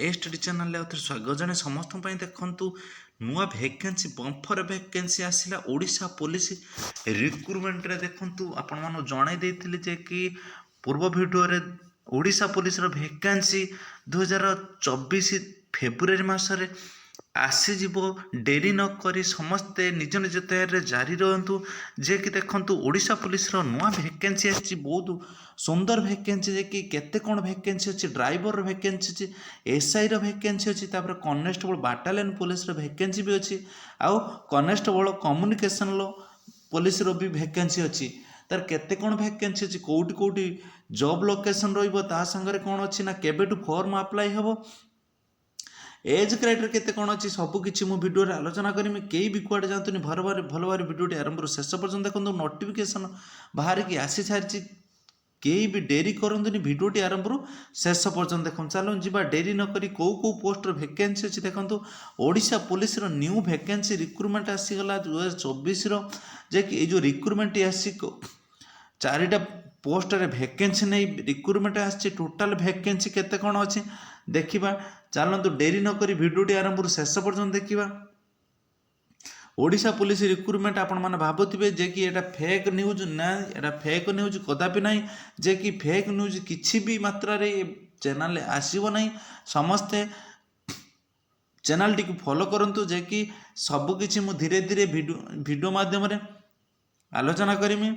ST channel आउ स्वागत जन समस्त देखु नुआ भैकेंसी बंफर भैकेंसी आसला ओडिशा पुलिस रिक्रुटमेंट रे देखु आपण मानु जणाई देइथिले जे कि पूर्व वीडियो रे ओडिशा पुलिस रो भैकेंसी 2024 फेब्रुआरी मासरे आसीजिव डेरी न करी समस्ते निज निज तैयारी जारी रहतु जे कि देखु ओडिशा पुलिस रो नुआ भैकेंसी आछि बहुत सुंदर भैकेंसी जे कि केते कोन भैकेंसी अछि ड्राइवर रो भैकेंसी अछि एसआई रो भैकेंसी अछि तापर कनेस्टेबल बाटालियन पुलिस रो भैकेंसी भी अछि आउ कनेस्टेबल कम्युनिकेशन लो पुलिस रो भी भैकेंसी अछि तार केते कोन भैकेंसी अछि कोउटी कोउटी जॉब लोकेशन रहइबो ता संगरे कोन अछि ना केबेटू फॉर्म अप्लाई हेबो एज क्राइटेरिया केते कोन अछि सबकिछि मु भिडियो रे आलोचना करिमि केही भी कुआडे जातुनि भल भाବରେ भिडियोटी आरंभ शेष पर्यंत देखंतु नोटिफिकेशन बाहर की आसी सारिछि केही भी डेरी करंतुनि भिडियोटी आरंभ शेष पर्यंत देखन चलो जिबा डेरी न करी को पोस्ट रो वैकेंसी अछि देखंतु ओडिशा पुलिस रो न्यू वैकेंसी रिक्रुटमेंट आसी गला 2024 रो जे कि जो रिक्रुटमेंट आसी चारिटा पोस्ट रे वैकेंसी नै रिक्रुटमेंट आसी टोटल वैकेंसी केते कोन अछि देखिबा चलतु डेरी न करी भिडियोटी आरंभ शेष पर्यंत देखिबा ओडिशा पुलिस रिक्रुटमेंट आपण माने भाबुथिबे जे कि एटा फेक न्यूज ना एटा फेक न्यूज कदापि नाही जे कि फेक न्यूज किछि भी मात्रा रे चैनल आसीबो नाही समस्ते चैनल टी फॉलो करंतु जे कि सब किछि मु धीरे धीरे वीडियो माध्यम रे आलोचना करिमि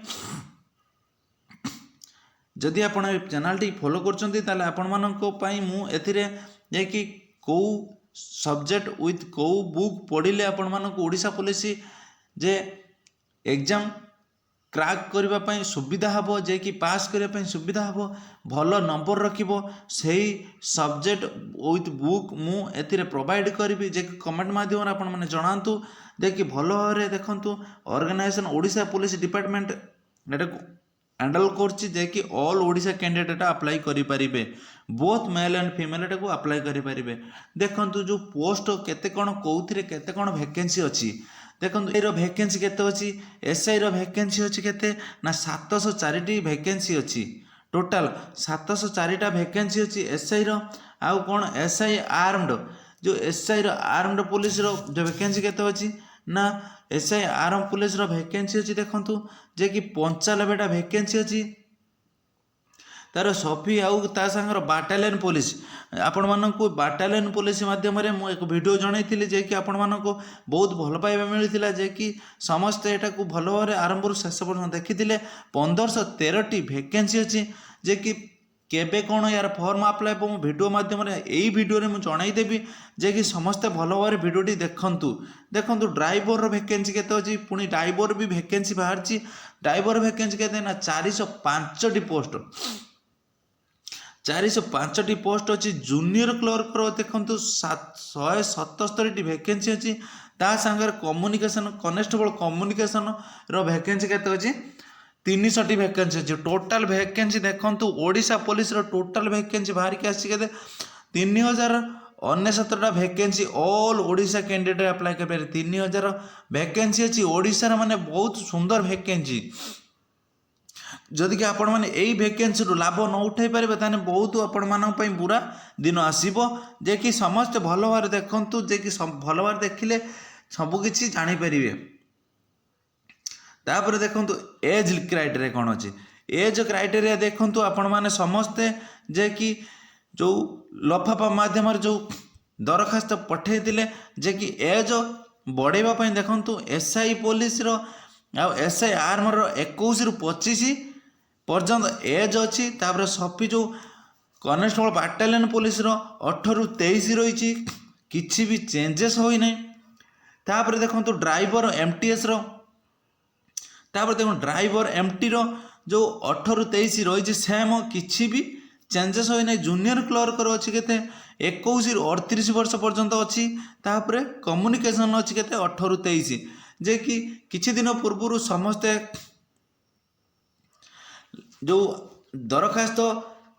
जदि आपण चैनल टी फॉलो करचंती ताले आपण मानको पई मु एथिरे जे कि को सब्जेक्ट विथ को बुक पढ़िले आपण मानको ओडिशा पुलिस जे एग्जाम क्रैक करबा पई सुविधा हबो जे कि पास करबा पई सुविधा हबो भलो नंबर रखिबो सेही सब्जेक्ट विथ बुक मु एथिरे प्रोवाइड करबी जे कि कमेंट माध्यम आपण माने जणांतु जे कि भलो रे देखंतु ऑर्गेनाइजेशन ओडिशा पुलिस डिपार्टमेंट एटा हैंडल करछि जे कि ऑल ओडिशा कैंडिडेट अप्लाई करि परिबे बोथ मेल एंड फीमेल एटा को अप्लाई करि परिबे देखंतु जो पोस्ट केते कोन कोउथिरे केते कोन वैकेंसी अछि देखंतु एरो वैकेंसी केते अछि एसआई रो वैकेंसी अछि केते ना 704 टी वैकेंसी अछि टोटल 704 टा वैकेंसी अछि एसआई रो आउ कोन एसआई आर्म्ड जो एसआई रो आर्म्ड पुलिस रो जो वैकेंसी केते अछि ना एसआई आर्म पुलिस रो वैकेंसी अछि देखंतु जे कि 95 टा वैकेंसी अछि तार सफी आउ ता संगर बाटालियन पुलिस आपण मानकु बाटालियन पुलिस माध्यम रे मु एक वीडियो जणाइथिली जे कि आपण मानकु बहुत भल पाइबा मिलिथिला जे कि समस्त एटा को भल भाबरे आरंभ रु शेष पर्यंत देखिथिले 1513 टी वैकेंसी अछि जे कि केबे कोन यार फॉर्म अप्लाई मु वीडियो माध्यम रे एई वीडियो रे मु जणाई देबी जे कि समस्त भल भाबरे वीडियोटी देखंतु ड्राइवर रो वैकेंसी केते अछि पुनी ड्राइवर भी वैकेंसी बाहरची ड्राइवर वैकेंसी केते ना 405 टी पोस्ट 405 टी पोस्ट अच्छी जूनियर क्लर्क रो देखंतु 177 टी वैकेंसी अच्छी ता संगर कम्युनिकेशन कनेस्टेबल कम्युनिकेशन रो वैकेंसी केते अछि 300 टी वैकेंसी अछि टोटल वैकेंसी देखंतु ओडिशा पुलिस रो टोटल वैकेंसी बाहर के आसी केते 3069 टा vacancy all Odisha candidate apply कर पारे 3000 वैकेंसी अछि ओडिशा रे माने बहुत सुंदर वैकेंसी जदि कि आपण माने एई वैकेंसी रु लाभ न उठाई पारे ताने बहुत आपण मानन पई बुरा दिन आसीबो जे कि समस्त भलो भार देखंतु जे कि भलो भार देखिले सब किछि जानि परिबे तापर देखंतु एज क्राइटेरिया कोन अछि एज क्राइटेरिया देखंतु आपण माने समस्त जे कि जो लफाफा माध्यम रे जो दरखास्त पठे दिले जे कि एज बढ़ेबा पई देखंतु एसआई पुलिस रो आ एसआई आर्म रो 21 रु 25 पर्यंत एज अच्छी तापर सफी जो कनेस्टेबल बाटालियन पुलिस रो 18 रु 23 रही किसी भी चेंजेस होई नहीं तापर देखंतु ड्राइवर एमटीएस रो तापर देखो ड्राइवर एमटी रो जो 18 रु 23 रही सेम किसी भी चेंजेस होई नहीं जूनियर क्लर्क रो अछि केते 21 रु 38 वर्ष पर्यंत अछि तापर कम्युनिकेशन अछि केते 18 रु 23 जे कि किछि दिन पूर्व समस्त जो दरखास्त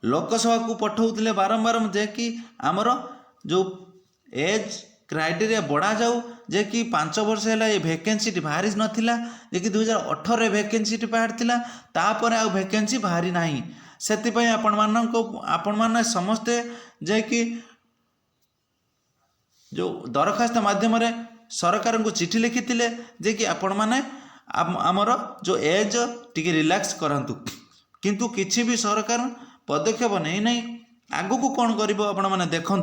लोकसभा को पठाउथिले बारंबार जे कि आमर जो एज क्राइटेरिया बढ़ा जाऊ जे कि 5 वर्ष है ये वैकेंसी बाहरी नथिला जे कि 2018 रे वैकेंसी बाहर थिला तापर आ वैकेंसी बाहरी नाही सेति पई आपण माने समस्ते जे कि जो दरखास्त माध्यम सरकार को चिठी लिखी जे कि आपण मैंने आमर जो एज टी रिलैक्स करंतु किंतु किछि भी सरकार पदक्षेप नहीं नहीं आगु को कौन कर देखु।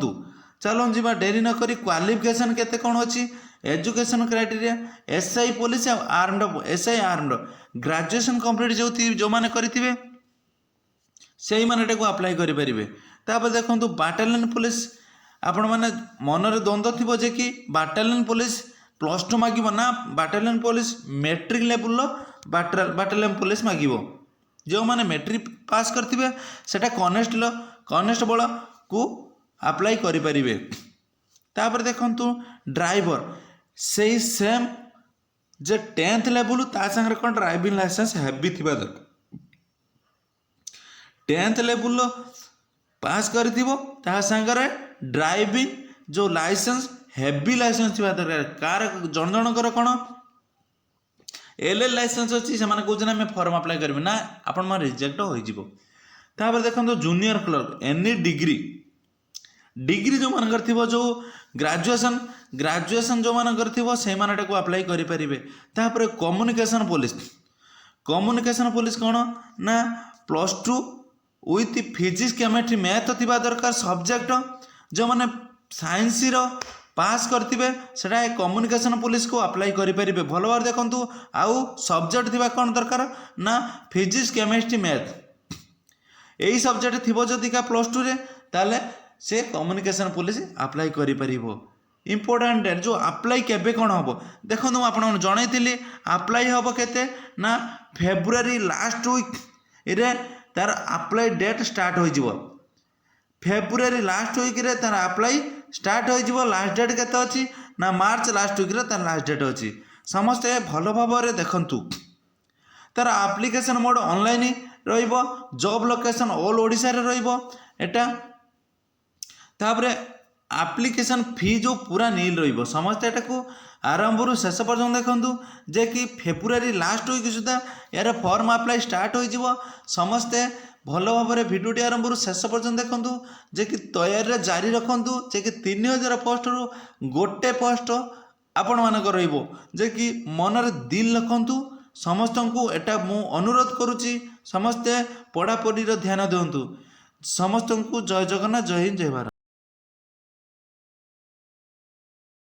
चलो जी डेरी नक क्वालिफिकेशन केते कौन अच्छी education criteria SI police armed SI armed graduation complete जो मैंने करेंगे से मैंने अप्लाई करेंगे। तापर देखो बाटालियन पुलिस आपण मैंने मनरे द्वंद्व थी जे कि बाटालियन पुलिस +2 मागिब ना battalion police matric level battalion police मागिब जो मैंने मैट्रिक पास करथिबे सेटा कनेस्टेबल को अप्लाई करें। तापर देखंतु ड्राइवर से सेम जे 10th लेवल ता संगे कौन ड्राइविंग लाइसेंस हेवी थिबा दरकार 10th लेवल पास करथिबो ता संगे ड्राइविंग जो लाइसेंस हेवी लाइसेंस थिबा दरकार। कार जन जनकर कौन एलएल लाइसेंस अच्छी से कहते हैं फॉर्म अप्लाई करेंगे ना आपण मैं रिजेक्ट हो। तापर देखो जूनियर क्लर्क एनी डिग्री जो मानकर थी जो ग्रेजुएशन जो मानकर थी से अप्लाई करेंगे। तापर कम्युनिकेशन पुलिस कौन ना +2 विथ फिजिक्स केमिस्ट्री मैथ थी दरकार सब्जेक्ट जो मैंने साइंस पास करते सेटा कम्युनिकेशन पुलिस को अप्लाई करेंगे। भल भाव देखूँ आउ सब्जेक्ट थी कौन दरकार ना फिजिक्स केमिस्ट्री मैथ यही सब्जेक्ट थी जदि का +2 रे ताले से कम्युनिकेशन पुलिस अप्लाई करें। इम्पोर्टाट डेट जो अप्लाई केबे कौन हम देखो आपको जनई अप्लाई हम केते ना फेब्रुआरी लास्ट वीक रे तार अप्लाई डेट स्टार्ट हो फेब्रुआरी लास्ट वीक रे तार अप्लाई स्टार्ट हो लास्ट डेट केते अच्छी ना मार्च लास्ट वीक रे तार लास्ट डेट अच्छी समस्ते भल भाव में देखंतु तार एप्लिकेशन मोड ऑनलाइन रहिबो जॉब लोकेशन ऑल ओडिशा रे रहिबो एटा। तापर एप्लिकेशन फी जो पूरा नील रहिबो समस्त एटा को आरंभ रु शेष पर्यंत देखंतु जे कि फेब्रुआरी लास्ट वीक सुधा यार फॉर्म अप्लाई स्टार्ट हो समस्ते भल भाव में भिडियोटी आरंभ रु शेष पर्यंत देखंतु जे कि तैयारी जारी रखंतु जे कि 3000 पोस्ट रु गोटे पोस्ट आपण मानक रहिबो जे कि मनरे दिल रखंतु समस्त को एटा मु अनुरोध करुच्ची समस्ते पढ़ापढ़ी ध्यान दिंतु समस्त को जय जगन्नाथ जय हिंद जय भारत।